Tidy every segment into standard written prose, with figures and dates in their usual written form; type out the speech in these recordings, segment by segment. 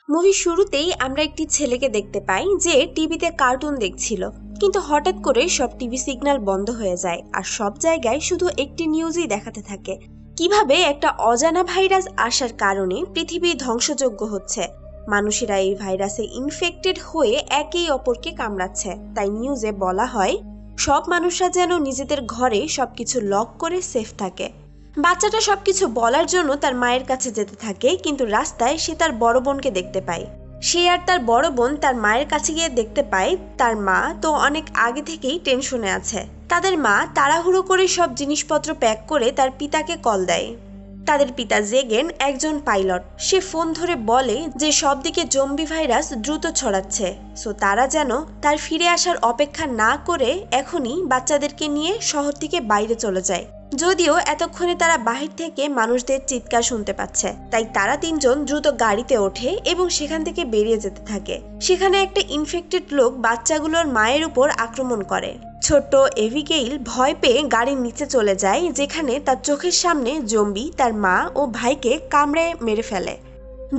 মুভির শুরুতেই আমরা একটি ছেলেকে দেখতে পাই যে টিভিতে কার্টুন দেখছিল, কিন্তু হঠাৎ করে সব টিভি সিগন্যাল বন্ধ হয়ে যায় আর সব জায়গায় শুধু একটি নিউজই দেখাতে থাকে। কিভাবে একটা অজানা ভাইরাস আসার কারণে পৃথিবী ধ্বংসযোগ্য হচ্ছে, মানুষেরা এই ভাইরাসে ইনফেক্টেড হয়ে একে অপরকে কামড়াচ্ছে। তাই নিউজে বলা হয় সব মানুষরা যেন নিজেদের ঘরে সবকিছু লক করে সেফ থাকে। বাচ্চাটা সবকিছু বলার জন্য তার মায়ের কাছে যেতে থাকে, কিন্তু রাস্তায় সে তার বড় বোনকে দেখতে পায়। সে আর তার বড় বোন তার মায়ের কাছে গিয়ে দেখতে পায় তার মা তো অনেক আগে থেকেই টেনশনে আছে। তাদের মা তাড়াহুড়ো করে সব জিনিসপত্র প্যাক করে তার পিতাকে কল দেয়। তাদের পিতা জেগেন একজন পাইলট। সে ফোন ধরে বলে যে সব দিকে জম্বি ভাইরাস দ্রুত ছড়াচ্ছে, সো তারা যেন তার ফিরে আসার অপেক্ষা না করে এখনই বাচ্চাদেরকে নিয়ে শহর থেকে বাইরে চলে যায়। যদিও এতক্ষণে তারা বাহির থেকে মানুষদের চিৎকার শুনতে পাচ্ছে, তাই তারা তিনজন দ্রুত গাড়িতে ওঠে এবং সেখান থেকে বেরিয়ে যেতে থাকে। সেখানে একটা ইনফেক্টেড লোক বাচ্চাগুলোর মায়ের উপর আক্রমণ করে। ছোট্ট এভিগেইল ভয় পেয়ে গাড়ির নিচে চলে যায়, যেখানে তার চোখের সামনে জম্বি তার মা ও ভাইকে কামড়ে মেরে ফেলে।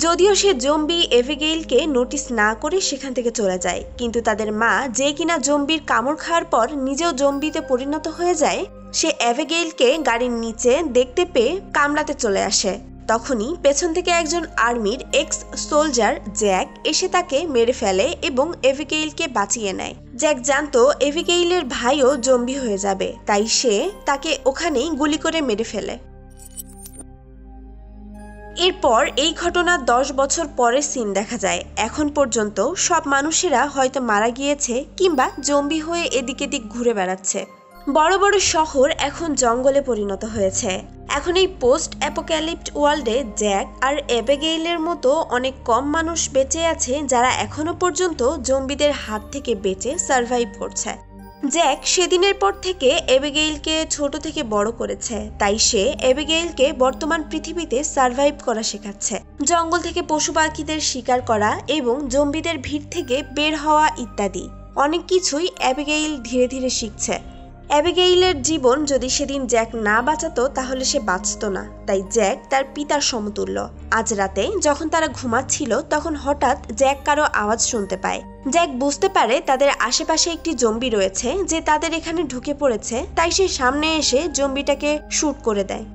যদিও সে জম্বি এভিগেইলকে নোটিস না করে সেখান থেকে চলে যায়, কিন্তু তাদের মা, যে কিনা জম্বির কামড় খাওয়ার পর নিজেও জম্বিতে পরিণত হয়ে যায়, সে এভিগেইলকে গাড়ির নিচে দেখতে পেয়ে কামড়াতে চলে আসে। তখনই পেছন থেকে একজন আর্মির এক্স সোলজার জ্যাক এসে তাকে মেরে ফেলে এবং এভিগেইলকে বাঁচিয়ে নেয়। জ্যাক জানতো এভিগেইলের ভাইও জম্বি হয়ে যাবে, তাই সে তাকে ওখানেই গুলি করে মেরে ফেলে। এরপর এই ঘটনা 10 বছর পরের সিন দেখা যায়। এখন পর্যন্ত সব মানুষেরা হয়তো মারা গিয়েছে কিংবা জম্বি হয়ে এদিক এদিক ঘুরে বেড়াচ্ছে। বড় বড় শহর এখন জঙ্গলে পরিণত হয়েছে। এখন এই পোস্ট অ্যাপোক্যালিপ্ট ওয়ার্ল্ডে জ্যাক আর এবিগেইলের মতো অনেক কম মানুষ বেঁচে আছে যারা এখনো পর্যন্ত জম্বিদের হাত থেকে বেঁচে সার্ভাইভ করছে। জ্যাক সেদিনের পর থেকে এবিগেইলকে ছোট থেকে বড় করেছে, তাই সে এবিগেইলকে বর্তমান পৃথিবীতে সার্ভাইভ করা শেখাচ্ছে। জঙ্গল থেকে পশু পাখিদের শিকার করা এবং জম্বিদের ভিড় থেকে বের হওয়া ইত্যাদি অনেক কিছুই এবিগেইল ধীরে ধীরে শিখছে। এবিগেইলের জীবন যদি সেদিন জ্যাক না বাঁচাতো তাহলে সে বাঁচত না, তাই জ্যাক তার পিতার সমতুল্য। আজ রাতে যখন তারা ঘুমাচ্ছিল তখন হঠাৎ জ্যাক কারো আওয়াজ শুনতে পায়। জ্যাক বুঝতে পারে তাদের আশেপাশে একটি জম্বি রয়েছে যে তাদের এখানে ঢুকে পড়েছে, তাই সে সামনে এসে জম্বিটাকে শুট করে দেয়।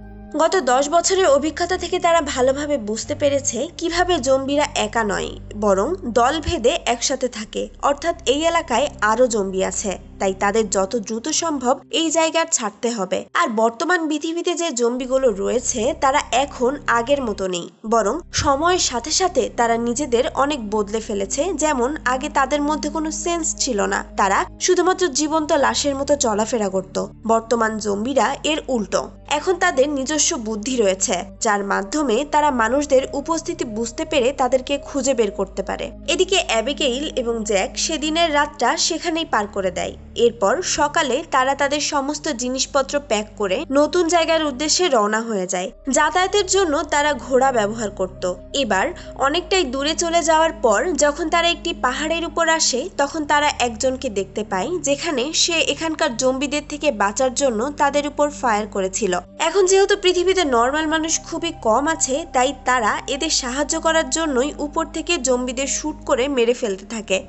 গত 10 বছরের অভিজ্ঞতা থেকে তারা ভালোভাবে বুঝতে পেরেছে কিভাবে জম্বিরা একা নয় বরং দল ভেদে একসাথে থাকে, অর্থাৎ এই এলাকায় আরো জম্বি আছে, তাই তাদের যত দ্রুত সম্ভব এই জায়গা ছাড়তে হবে। আর বর্তমান পৃথিবীতে যে জম্বিগুলো রয়েছে তারা এখন আগের মতো নেই, বরং সময়ের সাথে সাথে তারা নিজেদের অনেক বদলে ফেলেছে। যেমন আগে তাদের মধ্যে কোনো সেন্স ছিল না, তারা শুধুমাত্র জীবন্ত লাশের মতো চলাফেরা করত। বর্তমান জম্বিরা এর উল্টো, এখন তাদের নিজস্ব বুদ্ধি রয়েছে যার মাধ্যমে তারা মানুষদের উপস্থিতি বুঝতে পেরে তাদেরকে খুঁজে বের করতে পারে। এদিকে অ্যাবিগেইল এবং জ্যাক সেদিনের রাতটা সেখানেই পার করে দেয়। এরপর সকালে তারা তাদের সমস্ত জিনিসপত্র প্যাক করে নতুন জায়গার উদ্দেশ্যে রওনা হয়ে যায়। যাতায়াতের জন্য তারা ঘোড়া ব্যবহার করত। এবার অনেকটাই দূরে চলে যাওয়ার পর যখন তারা একটি পাহাড়ের উপর আসে তখন তারা একজনকে দেখতে পায়, যেখানে সে এখানকার জম্বিদের থেকে বাঁচার জন্য তাদের উপর ফায়ার করেছিল। এখন যেহেতু পৃথিবীতে নর্মাল মানুষ খুবই কম আছে, তাই তারা এদের সাহায্য করার জন্যই উপর থেকে জম্বিদের শুট করে মেরে ফেলতে থাকে।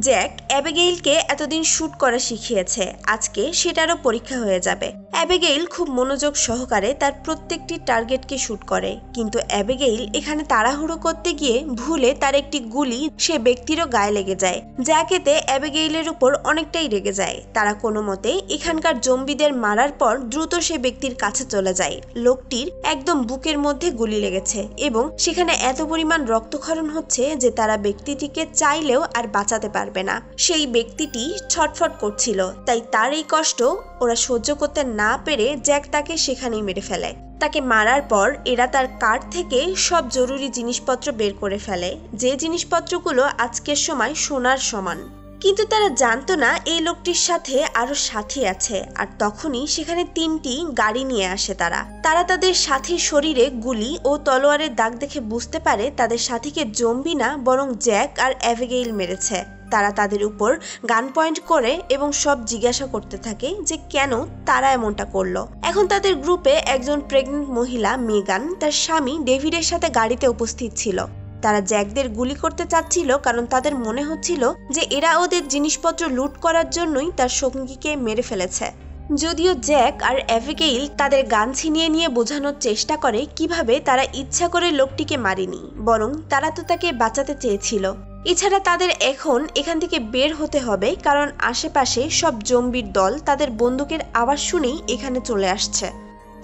জ্যাক অ্যাবিগেইলকে এতদিন শুট করা শিখিয়েছে, আজকে সেটারও পরীক্ষা হয়ে যাবে। অ্যাবিগেইল খুব মনোযোগ সহকারে তার প্রত্যেকটি টার্গেটকে শুট করে, কিন্তু অ্যাবিগেইল এখানে তাড়াহুড়ো করতে গিয়ে ভুলে তার একটি গুলি সে ব্যক্তিরও গায়ে লেগে যায়। জ্যাক এতে অ্যাবিগেইলের উপর অনেকটাই রেগে যায়। তারা কোনো মতে এখানকার জম্বিদের মারার পর দ্রুত সে ব্যক্তির কাছে চলে যায়। লোকটির একদম বুকের মধ্যে গুলি লেগেছে এবং সেখানে এত পরিমাণ রক্তক্ষরণ হচ্ছে যে তারা ব্যক্তিটিকে চাইলেও আর বাঁচাতে পারবে না। সেই ব্যক্তিটি ছটফট করছিল, তাই তার এই কষ্ট ওরা সহ্য করতে না পেরে জ্যাক তাকে সেখানেই মেরে ফেলে। তাকে মারার পর এরা তার কার্ট থেকে সব জরুরি জিনিসপত্র বের করে ফেলে, যে জিনিসপত্রগুলো আজকের সময় সোনার সমান। কিন্তু তারা জানতো না এই লোকটির সাথে আরো সাথী আছে। আর তখনই সেখানে 3টি গাড়ি নিয়ে আসে। তারা তাদের সাথীর শরীরে গুলি ও তলোয়ারের দাগ দেখে বুঝতে পারে তাদের সাথীকে জম্বি না বরং জ্যাক আর অ্যাবিগেইল মেরেছে। তারা তাদের উপর গান পয়েন্ট করে এবং সব জিজ্ঞাসা করতে থাকে যে কেন তারা এমনটা করলো। এখন তাদের গ্রুপে একজন প্রেগনেন্ট মহিলা মেগান তার স্বামী ডেভিডের সাথে গাড়িতে উপস্থিত ছিল। তারা জ্যাকদের গুলি করতে চাচ্ছিল কারণ তাদের মনে হচ্ছিল যে এরা ওদের জিনিসপত্র লুট করার জন্যই তার সঙ্গীকে মেরে ফেলেছে। যদিও জ্যাক আর অ্যাবিগেইল তাদের গান ছিনিয়ে নিয়ে বোঝানোর চেষ্টা করে কিভাবে তারা ইচ্ছা করে লোকটিকে মারেনি, বরং তারা তো তাকে বাঁচাতে চেয়েছিল। এছাড়া তাদের এখন এখান থেকে বের হতে হবে কারণ আশেপাশে সব জম্বির দল তাদের বন্দুকের আওয়াজ শুনেই এখানে চলে আসছে।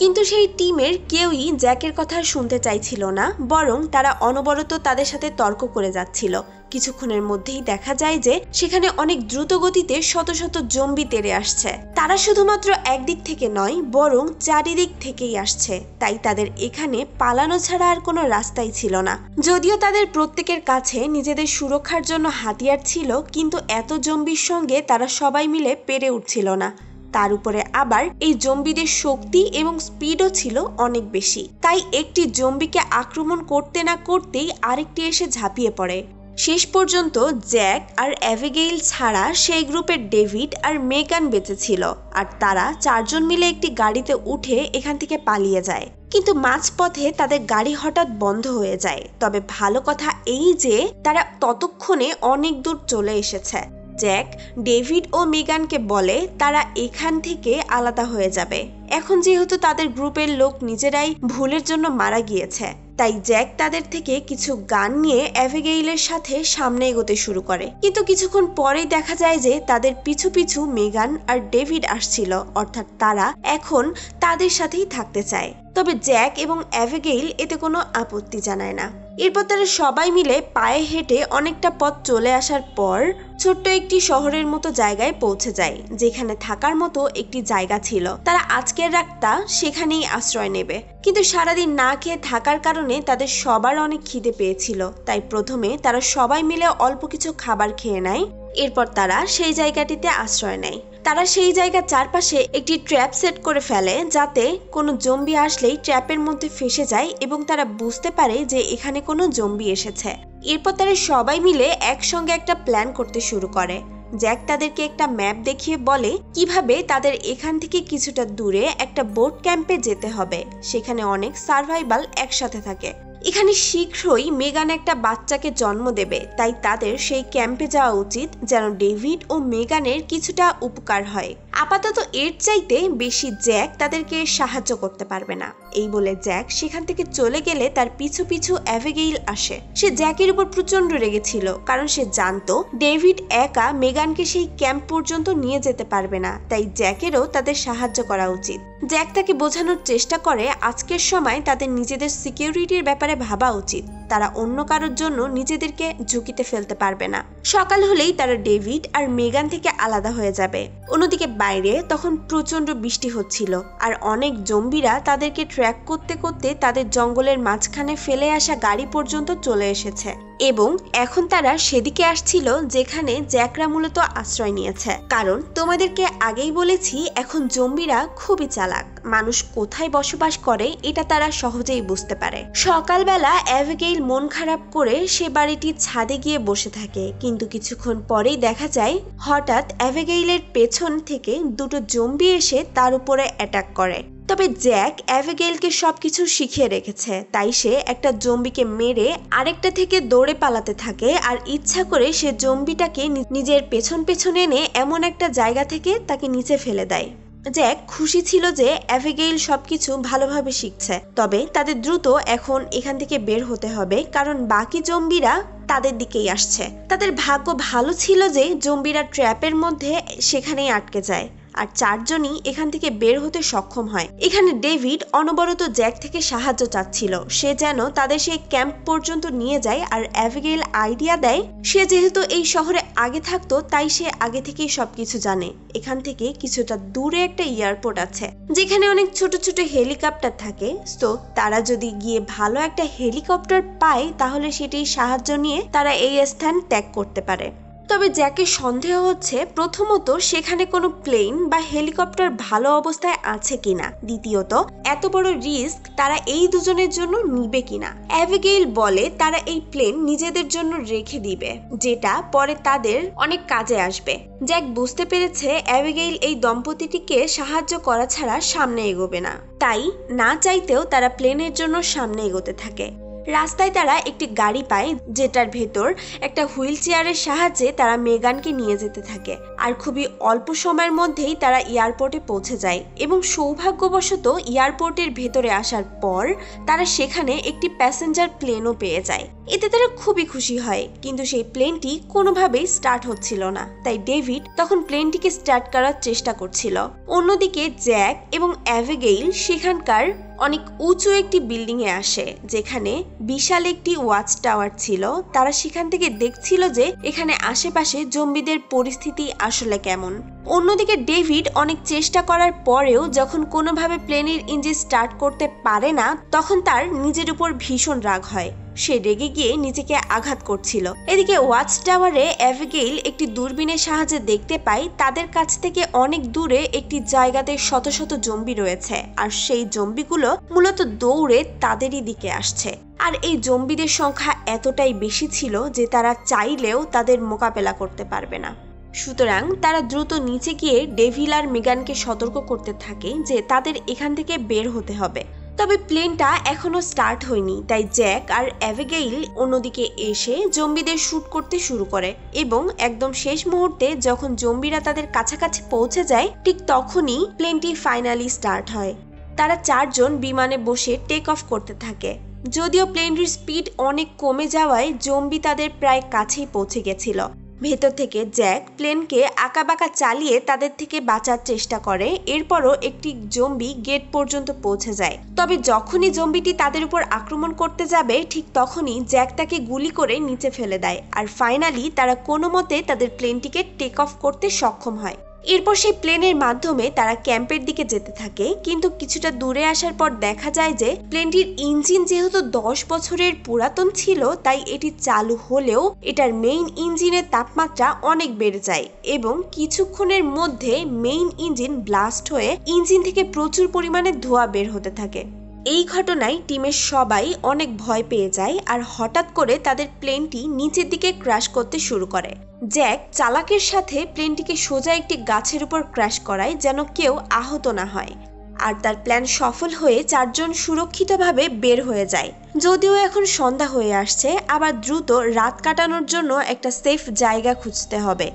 কিন্তু সেই টিমের কেউই জ্যাকের কথা শুনতে চাইছিল না, বরং তারা অনবরত তাদের সাথে তর্ক করে যাচ্ছিল। কিছুক্ষণের মধ্যেই দেখা যায় যে সেখানে অনেক দ্রুত গতিতে শত শত জম্বি তেড়ে আসছে। তারা শুধুমাত্র একদিক থেকে নয়, বরং চারিদিক থেকেই আসছে। তাই তাদের এখানে পালানো ছাড়া আর কোনো রাস্তাই ছিল না। যদিও তাদের প্রত্যেকের কাছে নিজেদের সুরক্ষার জন্য হাতিয়ার ছিল, কিন্তু এত জম্বির সঙ্গে তারা সবাই মিলে পেরে উঠছিল না। তার উপরে আবার এই জম্বিদের শক্তি এবং স্পিডও ছিল অনেক বেশি। তাই একটি জম্বিকে আক্রমণ করতে না করতেই আরেকটি এসে ঝাঁপিয়ে পড়ে। শেষ পর্যন্ত জ্যাক আর অ্যাবিগেইল ছাড়া সেই গ্রুপের ডেভিড আর মেগান বেঁচে ছিল, আর তারা চারজন মিলে একটি গাড়িতে উঠে এখান থেকে পালিয়ে যায়। কিন্তু মাঝপথে তাদের গাড়ি হঠাৎ বন্ধ হয়ে যায়। তবে ভালো কথা এই যে তারা ততক্ষণে অনেক দূর চলে এসেছে। জ্যাক ডেভিড ও মেগানকে বলে তারা এখান থেকে আলাদা হয়ে যাবে। এখন যেহেতু তাদের গ্রুপের লোক নিজেরাই ভুলের জন্য মারা গিয়েছে, তাই জ্যাক তাদের থেকে কিছু গান নিয়ে অ্যাবিগেইলের সাথে সামনে এগোতে শুরু করে। কিন্তু কিছুক্ষণ পরেই দেখা যায় যে তাদের পিছু পিছু মেগান আর ডেভিড আসছিল, অর্থাৎ তারা এখন তাদের সাথেই থাকতে চায়। তবে জ্যাক এবং অ্যাবিগেইল এতে কোনো আপত্তি জানায় না। এরপর তারা সবাই মিলে পায়ে হেঁটে অনেকটা পথ চলে আসার পর ছোট্ট একটি শহরের মতো জায়গায় পৌঁছে যায়, যেখানে থাকার মতো একটি জায়গা ছিল। তারা আজকের রাতটা সেখানেই আশ্রয় নেবে। কিন্তু সারাদিন না খেয়ে থাকার কারণে তাদের সবার অনেক খিদে পেয়েছিল। তাই প্রথমে তারা সবাই মিলে অল্প কিছু খাবার খেয়ে নেয়। এরপর তারা সেই জায়গাটিতে আশ্রয় নেয়। তারা সেই জায়গার চারপাশে একটি ট্র্যাপ সেট করে ফেলে, যাতে কোনো জম্বি আসলেই ট্র্যাপের মধ্যে ফেসে যায় এবং তারা বুঝতে পারে যে এখানে কোনো জম্বি এসেছে। এরপর তারা সবাই মিলে একসঙ্গে একটা প্ল্যান করতে শুরু করে। জ্যাক তাদেরকে একটা ম্যাপ দেখিয়ে বলে কিভাবে তাদের এখান থেকে কিছুটা দূরে একটা বোট ক্যাম্পে যেতে হবে। সেখানে অনেক সার্ভাইভাল একসাথে থাকে। এখানে শীঘ্রই মেগান একটা বাচ্চাকে জন্ম দেবে, তাই তাদের সেই ক্যাম্পে যাওয়া উচিত যেন ডেভিড ও মেগানের কিছুটা উপকার হয়। আপাতত এর চাইতে বেশি জ্যাক তাদেরকে সাহায্য করতে পারবে না। এই বলে জ্যাক সেখান থেকে চলে গেলে তার পিছু পিছু অ্যাবিগেইল আসে। সে জ্যাকের উপর প্রচন্ড রেগেছিল, কারণ সে জানতো ডেভিড একা মেগানকে সেই ক্যাম্প পর্যন্ত নিয়ে যেতে পারবে না। তাই জ্যাকেরও তাদের সাহায্য করা উচিত। জ্যাক তাকে বোঝানোর চেষ্টা করে আজকের সময় তাদের নিজেদের সিকিউরিটির ব্যাপারে ভাবা উচিত। তারা অন্য কারোর জন্য নিজেদেরকে ঝুঁকিতে ফেলতে পারবে না। সকাল হলেই তারা ডেভিড আর মেগান থেকে আলাদা হয়ে যাবে। অন্যদিকে বাইরে তখন প্রচন্ড বৃষ্টি হচ্ছিল, আর অনেক জম্বিরা তাদেরকে ট্র্যাক করতে করতে তাদের জঙ্গলের মাঝখানে ফেলে আসা গাড়ি পর্যন্ত চলে এসেছে। এবং এখন তারা সেদিকে আসছিল যেখানে জ্যাকরা মূলত আশ্রয় নিয়েছে। কারণ তোমাদেরকে আগেই বলেছি, এখন জম্বিরা খুবই চালাক। মানুষ কোথায় বসবাস করে এটা তারা সহজেই বুঝতে পারে। সকালবেলা অ্যাবিগেইল মন খারাপ করে সে বাড়িটির ছাদে গিয়ে বসে থাকে, কিন্তু কিছুক্ষণ পরেই দেখা যায় হঠাৎ অ্যাবিগেইলের পেছন থেকে দুটো জম্বি এসে তার উপরে অ্যাটাক করে। তবে জ্যাক অ্যাবিগেইলকে সবকিছু শিখিয়ে রেখেছে, তাই সে একটা জম্বিকে মেরে আরেকটা থেকে দৌড়ে পালাতে থাকে। আর ইচ্ছা করে সে জম্বিটাকে নিজের পেছন পেছন এনে এমন একটা জায়গা থেকে তাকে নিচে ফেলে দেয়। জ্যাক খুশি ছিল যে অ্যাবিগেইল সবকিছু ভালোভাবে শিখছে। তবে তাদের দ্রুত এখন এখান থেকে বের হতে হবে, কারণ বাকি জম্বিরা তাদের দিকেই আসছে। তাদের ভাগ্য ভালো ছিল যে জম্বিরা ট্র্যাপের মধ্যে সেখানেই আটকে যায়, আর চারজনই এখান থেকে বের হতে সক্ষম হয়। এখানে ডেভিড অনবরত জ্যাক থেকে সাহায্য চাচ্ছিল, সে যেন তাদের সেই ক্যাম্প পর্যন্ত নিয়ে যায়। আর অ্যাবিগেইল আইডিয়া দেয় সে যেহেতু এই শহরে আগে থাকতো, তাই সে আগে থেকেই সবকিছু জানে। এখান থেকে কিছুটা দূরে একটা এয়ারপোর্ট আছে, যেখানে অনেক ছোট ছোট হেলিকপ্টার থাকে। তো তারা যদি গিয়ে ভালো একটা হেলিকপ্টার পায়, তাহলে সেটির সাহায্য নিয়ে তারা এই স্থান ত্যাগ করতে পারে। তবে জ্যাকের সন্দেহ হচ্ছে, প্রথমত সেখানে কোনো প্লেন বা হেলিকপ্টার ভালো অবস্থায় আছে কিনা, দ্বিতীয়ত এত বড় রিস্ক তারা এই দুজনের জন্য নিবে কিনা। অ্যাবিগেইল বলে তারা এই প্লেন নিজেদের জন্য রেখে দিবে, যেটা পরে তাদের অনেক কাজে আসবে। জ্যাক বুঝতে পেরেছে অ্যাবিগেইল এই দম্পতিটিকে সাহায্য করা ছাড়া সামনে এগোবে না, তাই না চাইতেও তারা প্লেনের জন্য সামনে এগোতে থাকে। রাস্তায় তারা একটি গাড়ি পায় যেটার ভেতর একটা হুইল চেয়ারের সাহায্যে তারা মেগানকে নিয়ে যেতে থাকে। আর খুবই অল্প সময়ের মধ্যেই তারা এয়ারপোর্টে পৌঁছে যায় এবং সৌভাগ্যবশত এয়ারপোর্টের ভেতরে আসার পর তারা সেখানে একটি প্যাসেঞ্জার প্লেনও পেয়ে যায়। এতে তারা খুবই খুশি হয়, কিন্তু সেই প্লেনটি কোনোভাবেই স্টার্ট হচ্ছিল না। তাই ডেভিড তখন প্লেনটিকে স্টার্ট করার চেষ্টা করছিল। অন্যদিকে জ্যাক এবং অ্যাবিগেইল সেখানকার অনেক উঁচু একটি বিল্ডিং এ আসে যেখানে বিশাল একটি ওয়াচ টাওয়ার ছিল। তারা সেখান থেকে দেখছিল যে এখানে আশেপাশে জম্বিদের পরিস্থিতি আসলে কেমন। অন্যদিকে ডেভিড অনেক চেষ্টা করার পরেও যখন কোনোভাবে প্লেনের ইঞ্জিন স্টার্ট করতে পারে না, তখন তার নিজের উপর ভীষণ রাগ হয়। সে রেগে গিয়ে নিজেকে আঘাত করছিল। এদিকে ওয়াচ টাওয়ারে অ্যাবিগেইল একটি দূরবীনের সাহায্যে দেখতে পায় তাদের কাছ থেকে অনেক দূরে একটি জায়গাতে শত শত জম্বি রয়েছে, আর সেই জম্বিগুলো মূলত দৌড়ে তাদেরই দিকে আসছে। আর এই জম্বিদের সংখ্যা এতটাই বেশি ছিল যে তারা চাইলেও তাদের মোকাবেলা করতে পারবে না। সুতরাং তারা দ্রুত নিচে গিয়ে ডেভিল আর মেগানকে সতর্ক করতে থাকে যে তাদের এখান থেকে বের হতে হবে। তবে প্লেনটা এখনো স্টার্ট হয়নি, তাই জ্যাক আর অ্যাবিগেইল অন্যদিকে এসে জম্বিদের শুট করতে শুরু করে এবং একদম শেষ মুহূর্তে যখন জম্বিরা তাদের কাছাকাছি পৌঁছে যায় ঠিক তখনই প্লেনটি ফাইনালি স্টার্ট হয়। তারা 4 জন বিমানে বসে টেক অফ করতে থাকে। যদিও প্লেনটির স্পিড অনেক কমে যাওয়ায় জম্বি তাদের প্রায় কাছেই পৌঁছে গেছিল। ভেতর থেকে জ্যাক প্লেনকে আঁকাবাঁকা চালিয়ে তাদের থেকে বাঁচার চেষ্টা করে। এরপরও একটি জম্বি গেট পর্যন্ত পৌঁছে যায়। তবে যখনই জম্বিটি তাদের উপর আক্রমণ করতে যাবে ঠিক তখনই জ্যাক তাকে গুলি করে নিচে ফেলে দেয়। আর ফাইনালি তারা কোনো মতে তাদের প্লেনটিকে টেক অফ করতে সক্ষম হয়। এরপর সেই প্লেনের মাধ্যমে তারা ক্যাম্পের দিকে যেতে থাকে, কিন্তু কিছুটা দূরে আসার পর দেখা যায় যে প্লেনটির ইঞ্জিন যেহেতু 10 বছরের পুরাতন ছিল, তাই এটি চালু হলেও এটার মেইন ইঞ্জিনের তাপমাত্রা অনেক বেড়ে যায় এবং কিছুক্ষণের মধ্যে মেইন ইঞ্জিন ব্লাস্ট হয়ে ইঞ্জিন থেকে প্রচুর পরিমাণে ধোঁয়া বের হতে থাকে। এই ঘটনায় টিমের সবাই অনেক ভয় পেয়ে যায় আর হঠাৎ করে তাদের প্লেনটি নিচের দিকে ক্র্যাশ করতে শুরু করে। জ্যাক চালাকের সাথে প্লেনটিকে সোজা একটি গাছের উপর ক্র্যাশ করায় যেন কেউ আহত না হয়। আর তার প্ল্যান সফল হয়ে 4 জন সুরক্ষিতভাবে বের হয়ে যায়। যদিও এখন সন্ধ্যা হয়ে আসছে, আবার দ্রুত রাত কাটানোর জন্য একটা সেফ জায়গা খুঁজতে হবে।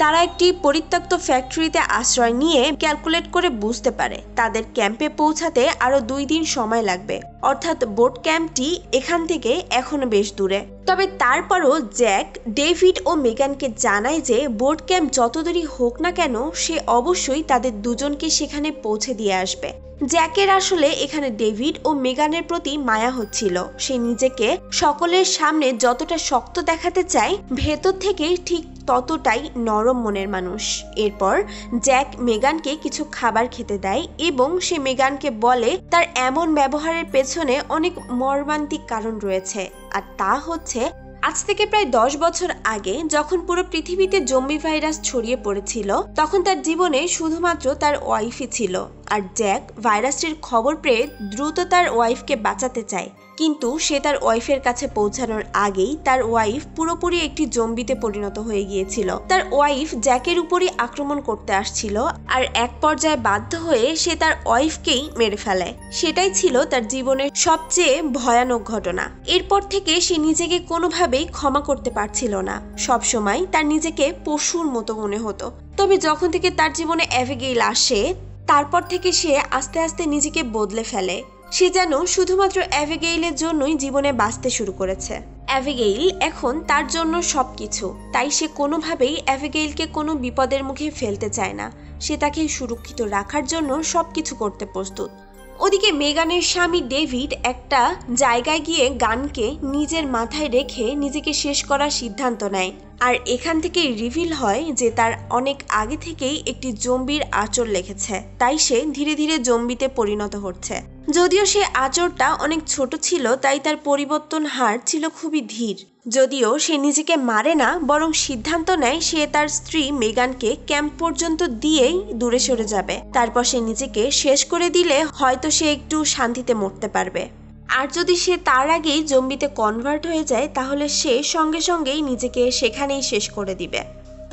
তারা একটি পরিত্যক্ত ফ্যাক্টরিতে আশ্রয় নিয়ে ক্যালকুলেট করে বুঝতে পারে তাদের ক্যাম্পে পৌঁছাতে আরো 2 দিন সময় লাগবে, অর্থাৎ বোট ক্যাম্পটি এখান থেকে এখনো বেশ দূরে। তবে তারপরও জ্যাক ডেভিড ও মেগানকে জানায় যে বোট ক্যাম্প যত দূরই হোক না কেন সে অবশ্যই তাদের দুজনকে সেখানে পৌঁছে দিয়ে আসবে। জ্যাকের আসলে এখানে ডেভিড ও মেগানের প্রতি মায়া হচ্ছিল। সে নিজেকে সকলের সামনে যতটা শক্ত দেখাতে চায়, ভেতর থেকে ঠিক ততটাই নরম মনের মানুষ। এরপর জ্যাক মেগানকে কিছু খাবার খেতে দেয় এবং সে মেগানকে বলে তার এমন ব্যবহারের পেছনে অনেক মর্মান্তিক কারণ রয়েছে, আর তা হচ্ছে আজ থেকে প্রায় 10 বছর আগে যখন পুরো পৃথিবীতে জম্বি ভাইরাস ছড়িয়ে পড়েছিল, তখন তার জীবনে শুধুমাত্র তার ওয়াইফই ছিল। আর জ্যাক ভাইরাসটির খবর পেয়ে দ্রুত তার ওয়াইফকে বাঁচাতে চায়, কিন্তু সে তার ওয়াইফের কাছে পৌঁছানোর আগেই তার ওয়াইফ পুরোপুরি একটি জম্বিতে পরিণত হয়ে গিয়েছিল। তার ওয়াইফ জ্যাকের উপরই আক্রমণ করতে আসছিল, আর এক পর্যায়ে বাধ্য হয়ে সে তার ওয়াইফকেই মেরে ফেলে। সেটাই ছিল তার জীবনের সবচেয়ে ভয়ানক ঘটনা। এরপর থেকে সে নিজেকে কোনোভাবেই ক্ষমা করতে পারছিল না। সবসময় তার নিজেকে পশুর মতো মনে হতো। তবে যখন থেকে তার জীবনে অ্যাবিগেইল আসে, তারপর থেকে সে আস্তে আস্তে নিজেকে বদলে ফেলে। সে যেন শুধুমাত্র অ্যাবিগেইলের জন্যই জীবনে বাঁচতে শুরু করেছে। অ্যাবিগেইল এখন তার জন্য সবকিছু, তাই সে কোনোভাবেই অ্যাবিগেইলকে কোনো বিপদের মুখে ফেলতে চায় না। সে তাকে সুরক্ষিত রাখার জন্য সবকিছু করতে প্রস্তুত। ওদিকে মেগানের স্বামী ডেভিড একটা জায়গায় গিয়ে গানকে নিজের মাথায় রেখে নিজেকে শেষ করার সিদ্ধান্ত নেয়। আর এখান থেকেই রিভিল হয় যে তার অনেক আগে থেকেই একটি জম্বির আঁচড় লেগেছে, তাই সে ধীরে ধীরে জম্বিতে পরিণত হচ্ছে। যদিও সে আঁচড়টা অনেক ছোট ছিল, তাই তার পরিবর্তন হার ছিল খুবই ধীর। যদিও সে নিজেকে মারে না, বরং সিদ্ধান্ত নেয় সে তার স্ত্রী মেগানকে ক্যাম্প পর্যন্ত দিয়েই দূরে সরে যাবে। তারপর সে নিজেকে শেষ করে দিলে হয়তো সে একটু শান্তিতে মরতে পারবে। আর যদি সে তার আগেই জম্বিতে কনভার্ট হয়ে যায়, তাহলে সে সঙ্গে সঙ্গেই নিজেকে সেখানেই শেষ করে দিবে।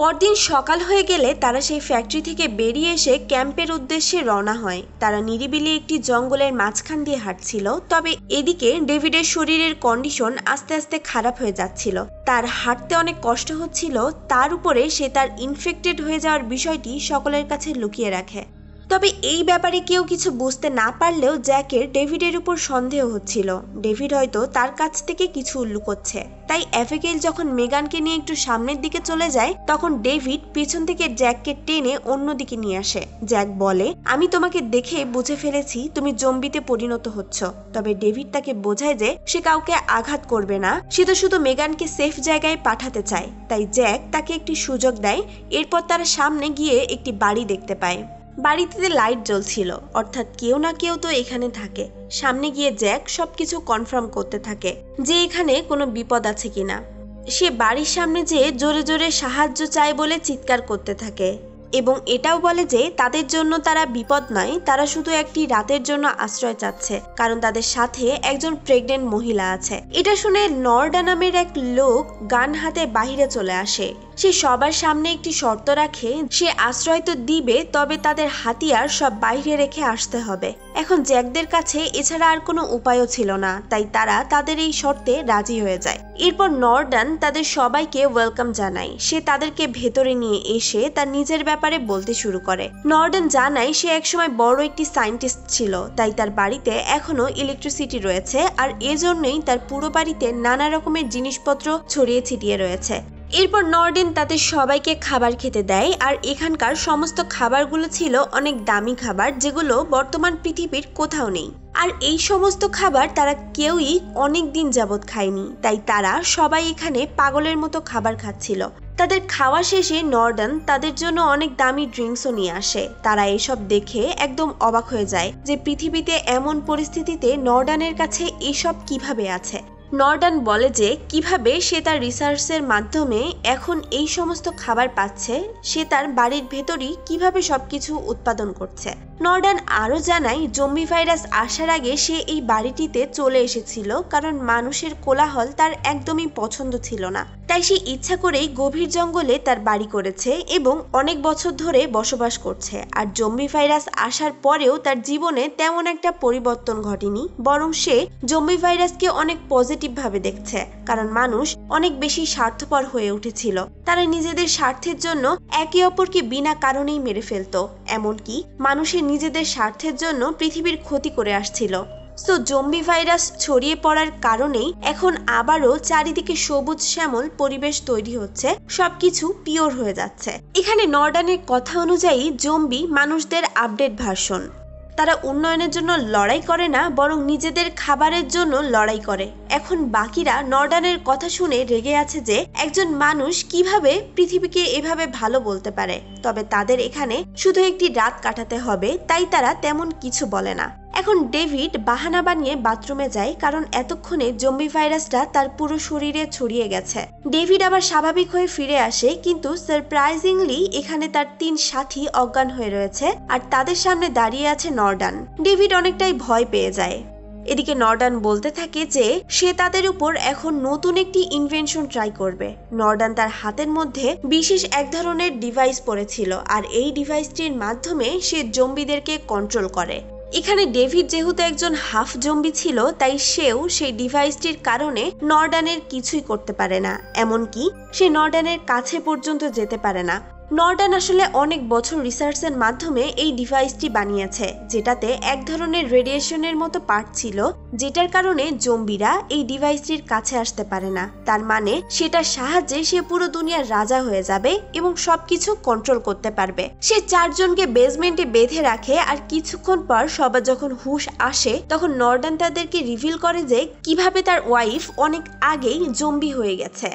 পরদিন সকাল হয়ে গেলে তারা সেই ফ্যাক্টরি থেকে বেরিয়ে এসে ক্যাম্পের উদ্দেশ্যে রওনা হয়। তারা নিরিবিলি একটি জঙ্গলের মাঝখান দিয়ে হাঁটছিল। তবে এদিকে ডেভিডের শরীরের কন্ডিশন আস্তে আস্তে খারাপ হয়ে যাচ্ছিল। তার হাঁটতে অনেক কষ্ট হচ্ছিল, তার উপরে সে তার ইনফেক্টেড হয়ে যাওয়ার বিষয়টি সকলের কাছে লুকিয়ে রাখে। তবে এই ব্যাপারে কেউ কিছু বুঝতে না পারলেও জ্যাকের ডেভিডের উপর সন্দেহ হচ্ছিল। ডেভিড হয়তো তার কাছ থেকে কিছু লুকোচ্ছে। তাই অ্যাবিগেইল যখন মেগানকে নিয়ে একটু সামনের দিকে চলে যায়, তখন ডেভিড পেছন থেকে জ্যাককে টেনে অন্যদিকে নিয়ে আসে। জ্যাক বলে, আমি তোমাকে দেখে বুঝে ফেলেছি তুমি জম্বিতে পরিণত হচ্ছ। তবে ডেভিড তাকে বোঝায় যে সে কাউকে আঘাত করবে না, সে তো শুধু মেগানকে সেফ জায়গায় পাঠাতে চায়। তাই জ্যাক তাকে একটি সুযোগ দেয়। এরপর তারা সামনে গিয়ে একটি বাড়ি দেখতে পায়। বাড়িতে লাইট জ্বলছিল, অর্থাৎ কেউ না কেউ তো এখানে থাকে। সামনে গিয়ে জ্যাক সবকিছু কনফার্ম করতে থাকে যে এখানে কোনো বিপদ আছে কিনা। সে বাড়ির সামনে যেয়ে জোরে জোরে সাহায্য চায় বলে চিৎকার করতে থাকে এবং এটাও বলে যে তাদের জন্য তারা বিপদ নয়, তারা শুধু একটি রাতের জন্য আশ্রয় চাচ্ছে, কারণ তাদের সাথে একজন প্রেগনেন্ট মহিলা আছে। এটা শুনে নর্ডা নামের এক লোক গান হাতে বাহিরে চলে আসে। সে সবার সামনে একটি শর্ত রাখে, সে আশ্রয় তো দিবে, তবে তাদের হাতিয়ার সব বাইরে রেখে আসতে হবে। এখন জ্যাকদের কাছে এছাড়া আর কোনো উপায়ও ছিল না, তাই তারা তাদের এই শর্তে রাজি হয়ে যায়। এরপর নর্ডান তাদের সবাইকে ওয়েলকাম জানায়। সে তাদেরকে ভেতরে নিয়ে এসে তার নিজের ব্যাপারে বলতে শুরু করে। নর্ডান জানায় সে একসময় বড় একটি সায়েন্টিস্ট ছিল, তাই তার বাড়িতে এখনো ইলেকট্রিসিটি রয়েছে, আর এজন্যই তার পুরো বাড়িতে নানা রকমের জিনিসপত্র ছড়িয়ে ছিটিয়ে রয়েছে। এরপর নর্ডেন তাদের সবাইকে খাবার খেতে দেয়, আর এখানকার সমস্ত খাবারগুলো ছিল অনেক দামি খাবার, যেগুলো বর্তমান পৃথিবীর কোথাও নেই। আর এই সমস্ত খাবার তারা কেউই অনেক দিন যাবৎ খায়নি, তাই তারা সবাই এখানে পাগলের মতো খাবার খাচ্ছিল। তাদের খাওয়া শেষে নর্ডান তাদের জন্য অনেক দামি ড্রিঙ্কসও নিয়ে আসে। তারা এসব দেখে একদম অবাক হয়ে যায় যে পৃথিবীতে এমন পরিস্থিতিতে নর্ডানের কাছে এসব কিভাবে আছে। নর্ডান বলে যে কিভাবে সে তার রিসার্চের মাধ্যমে এখন এই সমস্ত খাবার পাচ্ছে, সে তার বাড়ির ভেতরই কিভাবে সবকিছু উৎপাদন করছে। নর্ডান আরও জানায় জম্বি ভাইরাস আসার আগে সে এই বাড়িটিতে চলে এসেছিল, কারণ মানুষের কোলাহল তার একদমই পছন্দ ছিল না। তাই সে ইচ্ছা করেই গভীর জঙ্গলে তার বাড়ি করেছে এবং অনেক বছর ধরে বসবাস করছে। আর জম্বি ভাইরাস আসার পরেও তার জীবনে তেমন একটা পরিবর্তন ঘটেনি, বরং সে জম্বি ভাইরাসকে অনেক পজিটিভ ভাবে দেখছে, কারণ মানুষ অনেক বেশি স্বার্থপর হয়ে উঠেছিল। তারা নিজেদের স্বার্থের জন্য একে অপরকে বিনা কারণেই মেরে ফেলতো, এমনকি মানুষের নিজেদের স্বার্থের জন্য পৃথিবীর ক্ষতি করে আসছিল। সো জম্বি ভাইরাস ছড়িয়ে পড়ার কারণেই এখন আবারও চারিদিকে সবুজ শ্যামল পরিবেশ তৈরি হচ্ছে, সবকিছু পিওর হয়ে যাচ্ছে। এখানে নর্ডানের কথা অনুযায়ী জম্বি মানুষদের আপডেট ভার্সন। তারা উন্নয়নের জন্য লড়াই করে না, বরং নিজেদের খাবারের জন্য লড়াই করে। এখন বাকিরা নর্ডানের কথা শুনে রেগে আছে যে একজন মানুষ কিভাবে পৃথিবীকে এভাবে ভালো বলতে পারে। তবে তাদের এখানে শুধু একটি রাত কাটাতে হবে, তাই তারা তেমন কিছু বলে না। এখন ডেভিড বাহানা বানিয়ে বাথরুমে যায়, কারণ এতক্ষণে জম্বি ভাইরাসটা তার পুরো শরীরে ছড়িয়ে গেছে। ডেভিড আবার স্বাভাবিক হয়ে ফিরে আসে, কিন্তু সারপ্রাইজিংলি এখানে তার 3 সাথী অজ্ঞান হয়ে রয়েছে, আর তাদের সামনে দাঁড়িয়ে আছে নর্ডান। ডেভিড অনেকটাই ভয় পেয়ে যায়। এদিকে নর্ডান বলতে থাকে যে সে তাদের উপর এখন নতুন একটি ইনভেনশন ট্রাই করবে। নর্ডান তার হাতের মধ্যে বিশেষ এক ধরনের ডিভাইস পড়েছিল, আর এই ডিভাইসটির মাধ্যমে সে জম্বিদেরকে কন্ট্রোল করে। এখানে ডেভিড যেহেতু একজন হাফ জম্বি ছিল, তাই সেও সেই ডিভাইসটির কারণে নর্ডানের কিছুই করতে পারে না, এমনকি সে নর্ডানের কাছে পর্যন্ত যেতে পারে না। নর্ডান আসলে অনেক বছর রিসার্চের মাধ্যমে এই ডিভাইসটি বানিয়েছে, যেটাতে এক ধরনের রেডিয়েশনের মতো পার্ট ছিল, যেটার কারণে জম্বিরা এই ডিভাইসটির কাছে আসতে পারে না। তার মানে সেটার সাহায্যে সে পুরো দুনিয়ার রাজা হয়ে যাবে এবং সবকিছু কন্ট্রোল করতে পারবে। সে 4 জনকে বেসমেন্টে বেঁধে রাখে, আর কিছুক্ষণ পর সবার যখন হুঁশ আসে, তখন নর্ডান তাদেরকে রিভিল করে যে কিভাবে তার ওয়াইফ অনেক আগেই জম্বি হয়ে গেছে।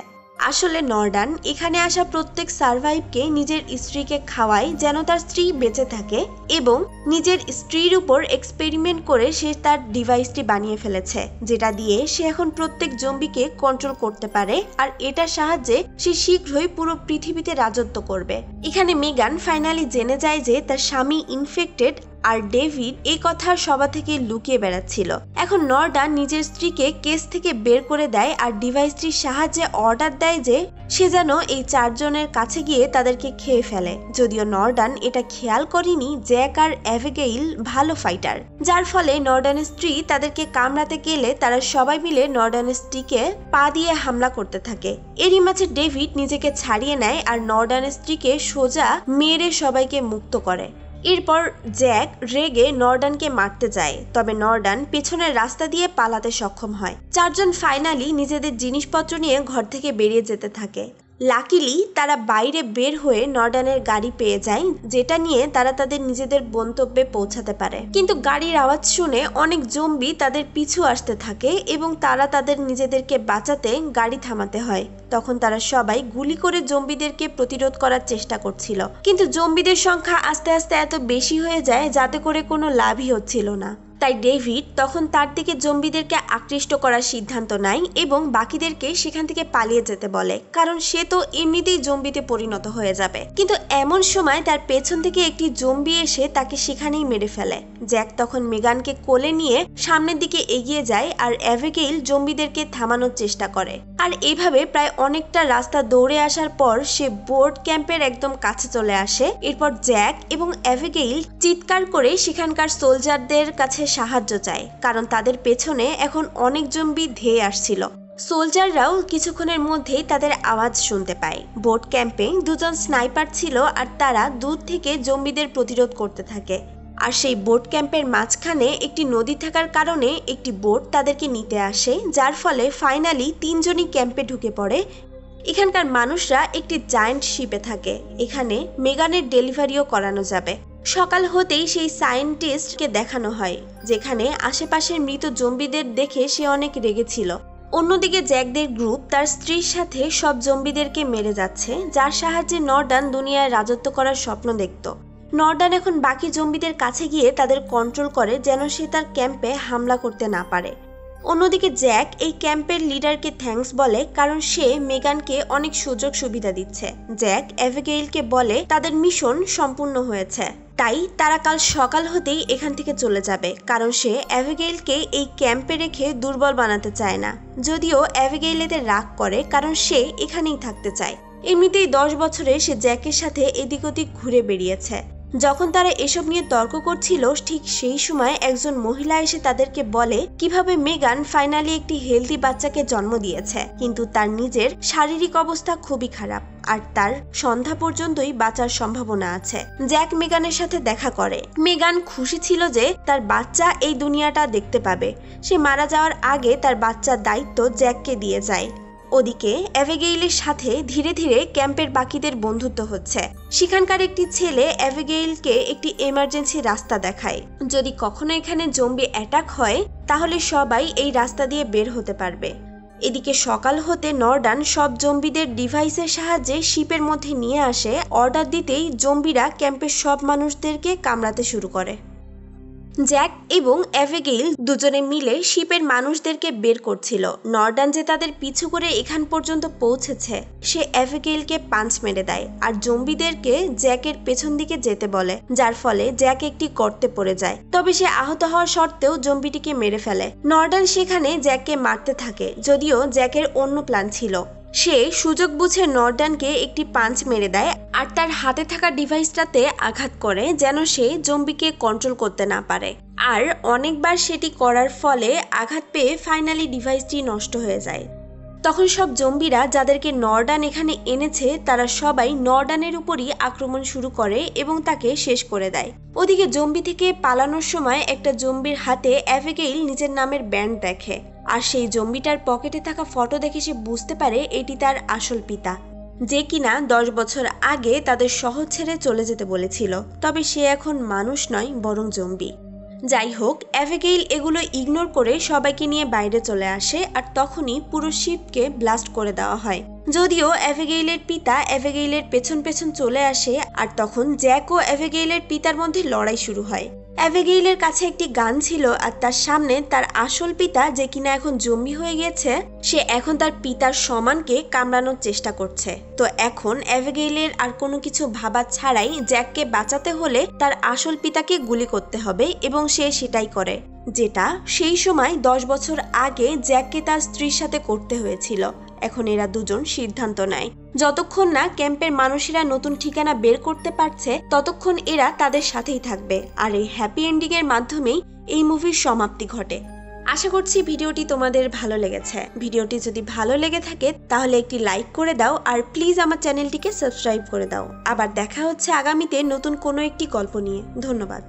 আসলে নর্ডান এখানে আসা প্রত্যেক সার্ভাইভকে নিজের স্ত্রীকে খাওয়ায় যেন তার স্ত্রী বেঁচে থাকে, এবং নিজের স্ত্রীর উপর এক্সপেরিমেন্ট করে সে তার ডিভাইসটি বানিয়ে ফেলেছে, যেটা দিয়ে সে এখন প্রত্যেক জম্বিকে কন্ট্রোল করতে পারে, আর এটার সাহায্যে সে শীঘ্রই পুরো পৃথিবীতে রাজত্ব করবে। এখানে মেগান ফাইনালি জেনে যায় যে তার স্বামী ইনফেক্টেড, আর ডেভিড এই কথা সবার থেকে লুকিয়ে বেড়াচ্ছিল। এখন নর্ডান নিজের স্ত্রীকে কেস থেকে বের করে দেয় আর ডিভাইসটির সাহায্যে অর্ডার দেয় যে সে যেন এই 4 জনের কাছে গিয়ে তাদেরকে খেয়ে ফেলে। যদিও নর্ডান এটা খেয়াল করেনি জ্যাক আর অ্যাবিগেইল ভালো ফাইটার, যার ফলে নর্ডানের স্ত্রী তাদেরকে কামড়াতে গেলে তারা সবাই মিলে নর্ডানের স্ত্রীকে পা দিয়ে হামলা করতে থাকে। এরই মাঝে ডেভিড নিজেকে ছাড়িয়ে নেয় আর নর্ডানের স্ত্রীকে সোজা মেরে সবাইকে মুক্ত করে। এরপর জ্যাক রেগে নর্ডানকে মারতে যায়, তবে নর্ডান পেছনের রাস্তা দিয়ে পালাতে সক্ষম হয়। 4 জন ফাইনালি নিজেদের জিনিসপত্র নিয়ে ঘর থেকে বেরিয়ে যেতে থাকে। লাকিলি তারা বাইরে বের হয়ে নর্ডানের গাড়ি পেয়ে যায়, যেটা নিয়ে তারা তাদের নিজেদের গন্তব্যে পৌঁছাতে পারে। কিন্তু গাড়ির আওয়াজ শুনে অনেক জম্বি তাদের পিছু আসতে থাকে এবং তারা তাদের নিজেদেরকে বাঁচাতে গাড়ি থামাতে হয়। তখন তারা সবাই গুলি করে জম্বিদেরকে প্রতিরোধ করার চেষ্টা করছিল, কিন্তু জম্বিদের সংখ্যা আস্তে আস্তে এত বেশি হয়ে যায় যাতে করে কোনো লাভই হচ্ছিল না। তাই ডেভিড তখন তার দিকে জম্বিদেরকে আকৃষ্ট করার সিদ্ধান্ত নেয় এবং বাকিদেরকে সেখান থেকে পালিয়ে যেতে বলে, কারণ সে তো এমনিতেই জম্বিতে পরিণত হয়ে যাবে। কিন্তু এমন সময় তার পেছন থেকে একটি জম্বি এসে তাকে সেখানেই মেরে ফেলে। জ্যাক তখন মেগানকে কোলে নিয়ে সামনের দিকে এগিয়ে যায় আর অ্যাবিগেইল জম্বিদেরকে থামানোর চেষ্টা করে। আর এইভাবে প্রায় অনেকটা রাস্তা দৌড়ে আসার পর সে বোর্ড ক্যাম্পের একদম কাছে চলে আসে। এরপর জ্যাক এবং অ্যাবিগেইল চিৎকার করে সেখানকার সোলজারদের কাছে সাহায্য চায়, কারণ তাদের পেছনে এখন অনেক জম্বি ধেয়ে আসছিল। সোলজাররাও কিছুক্ষণের মধ্যেই তাদের আওয়াজ শুনতে পায়। বোট ক্যাম্পে 2 জন স্নাইপার ছিল আর তারা দূর থেকে জম্বিদের প্রতিরোধ করতে থাকে। আর সেই বোট ক্যাম্পের মাঝখানে একটি নদী থাকার কারণে একটি বোট তাদেরকে নিতে আসে, যার ফলে ফাইনালি 3 জনই ক্যাম্পে ঢুকে পড়ে। এখানকার মানুষরা একটি জায়ান্ট শিপে থাকে, এখানে মেগানের ডেলিভারিও করানো যাবে। সকাল হতেই সেই সায়েন্টিস্টকে দেখানো হয়, যেখানে আশেপাশের মৃত জম্বিদের দেখে সে অনেক রেগেছিল। অন্যদিকে জ্যাকদের গ্রুপ তার স্ত্রীর সাথে সব জম্বিদেরকে মেরে যাচ্ছে, যার সাহায্যে নর্ডান দুনিয়ায় রাজত্ব করার স্বপ্ন দেখত। নর্ডান এখন বাকি জম্বিদের কাছে গিয়ে তাদের কন্ট্রোল করে যেন সে তার ক্যাম্পে হামলা করতে না পারে। অন্যদিকে জ্যাক এই ক্যাম্পের লিডারকে থ্যাঙ্কস বলে, কারণ সে মেগানকে অনেক সুযোগ সুবিধা দিচ্ছে। জ্যাক অ্যাবিগেইলকে বলে তাদের মিশন সম্পূর্ণ হয়েছে, তাই তারা কাল সকাল হতেই এখান থেকে চলে যাবে, কারণ সে অ্যাবিগেইলকে এই ক্যাম্পে রেখে দুর্বল বানাতে চায় না। যদিও অ্যাবিগেইল এতে রাগ করে, কারণ সে এখানেই থাকতে চায়। এমনিতেই 10 বছরে সে জ্যাকের সাথে এদিক ওদিক ঘুরে বেরিয়েছে। যখন তারা এসব নিয়ে তর্ক করছিল, ঠিক সেই সময় একজন মহিলা এসে তাদেরকে বলে কিভাবে মেগান ফাইনালি একটি হেলদি বাচ্চাকে জন্ম দিয়েছে, কিন্তু তার নিজের শারীরিক অবস্থা খুবই খারাপ আর তার সন্ধ্যা পর্যন্তই বাঁচার সম্ভাবনা আছে। জ্যাক মেগানের সাথে দেখা করে। মেগান খুশি ছিল যে তার বাচ্চা এই দুনিয়াটা দেখতে পাবে। সে মারা যাওয়ার আগে তার বাচ্চার দায়িত্ব জ্যাককে দিয়ে যায়। ওদিকে অ্যাবিগেইলের সাথে ধীরে ধীরে ক্যাম্পের বাকিদের বন্ধুত্ব হচ্ছে। সেখানকার একটি ছেলে অ্যাবিগেইলকে একটি এমার্জেন্সি রাস্তা দেখায়। যদি কখনো এখানে জম্বি অ্যাটাক হয় তাহলে সবাই এই রাস্তা দিয়ে বের হতে পারবে। এদিকে সকাল হতে নর্ডান সব জম্বিদের ডিভাইসের সাহায্যে শিপের মধ্যে নিয়ে আসে। অর্ডার দিতেই জম্বিরা ক্যাম্পের সব মানুষদেরকে কামড়াতে শুরু করে। জ্যাক এবং অ্যাবিগেইল দুজনে মিলে শিপের মানুষদেরকে বের করছিল। নর্ডান যে তাদের পিছু করে এখান পর্যন্ত পৌঁছেছে, সে অ্যাবিগেইলকে পাঞ্চ মেরে দেয় আর জম্বিদেরকে জ্যাকের পেছন দিকে যেতে বলে, যার ফলে জ্যাক একটি গর্তে পড়ে যায়। তবে সে আহত হওয়া সত্ত্বেও জম্বিটিকে মেরে ফেলে। নর্ডান সেখানে জ্যাককে মারতে থাকে, যদিও জ্যাকের অন্য প্ল্যান ছিল। সে সুযোগ বুঝে নর্ডানকে একটি পাঞ্চ মেরে দেয় আর তার হাতে থাকা ডিভাইসটাতে আঘাত করে যেন সে জম্বিকে কন্ট্রোল করতে না পারে। আর অনেকবার সেটি করার ফলে আঘাত পেয়ে ফাইনালি ডিভাইসটি নষ্ট হয়ে যায়। তখন সব জম্বিরা যাদেরকে নর্ডান এখানে এনেছে তারা সবাই নর্ডানের উপরই আক্রমণ শুরু করে এবং তাকে শেষ করে দেয়। ওদিকে জম্বি থেকে পালানোর সময় একটা জম্বির হাতে অ্যাবিগেইল নিজের নামের ব্যান্ড দেখে, আর সেই জম্বিটার পকেটে থাকা ফটো দেখে সে বুঝতে পারে এটি তার আসল পিতা, যে কিনা 10 বছর আগে তাদের শহর ছেড়ে চলে যেতে বলেছিল। তবে সে এখন মানুষ নয়, বরং জম্বি। যাই হোক, অ্যাবিগেইল এগুলো ইগনোর করে সবাইকে নিয়ে বাইরে চলে আসে আর তখনই পুরো শিপকে ব্লাস্ট করে দেওয়া হয়। যদিও অ্যাবিগেইলের পিতা অ্যাবিগেইলের পেছন পেছন চলে আসে আর তখন জ্যাক ও অ্যাবিগেইলের পিতার মধ্যে লড়াই শুরু হয়। অ্যাবিগেইলের কাছে একটি গান ছিল আর তার সামনে তার আসল পিতা, যে কিনা এখন জম্বি হয়ে গেছে, সে এখন তার পিতার সমানকে কামড়ানোর চেষ্টা করছে। তো এখন অ্যাবিগেইলের আর কোনো কিছু ভাবা ছাড়াই জ্যাককে বাঁচাতে হলে তার আসল পিতাকে গুলি করতে হবে এবং সে সেটাই করে, যেটা সেই সময় 10 বছর আগে জ্যাককে তার স্ত্রীর সাথে করতে হয়েছিল। এখন এরা দুজন সিদ্ধান্ত নেয় যতক্ষণ না ক্যাম্পের মানুষেরা নতুন ঠিকানা বের করতে পারছে ততক্ষণ এরা তাদের সাথেই থাকবে। আর এই হ্যাপি এন্ডিং এর মাধ্যমেই এই মুভির সমাপ্তি ঘটে। আশা করছি ভিডিওটি তোমাদের ভালো লেগেছে। ভিডিওটি যদি ভালো লেগে থাকে তাহলে একটি লাইক করে দাও আর প্লিজ আমার চ্যানেলটিকে সাবস্ক্রাইব করে দাও। আবার দেখা হচ্ছে আগামীতে নতুন কোনো একটি গল্প নিয়ে। ধন্যবাদ।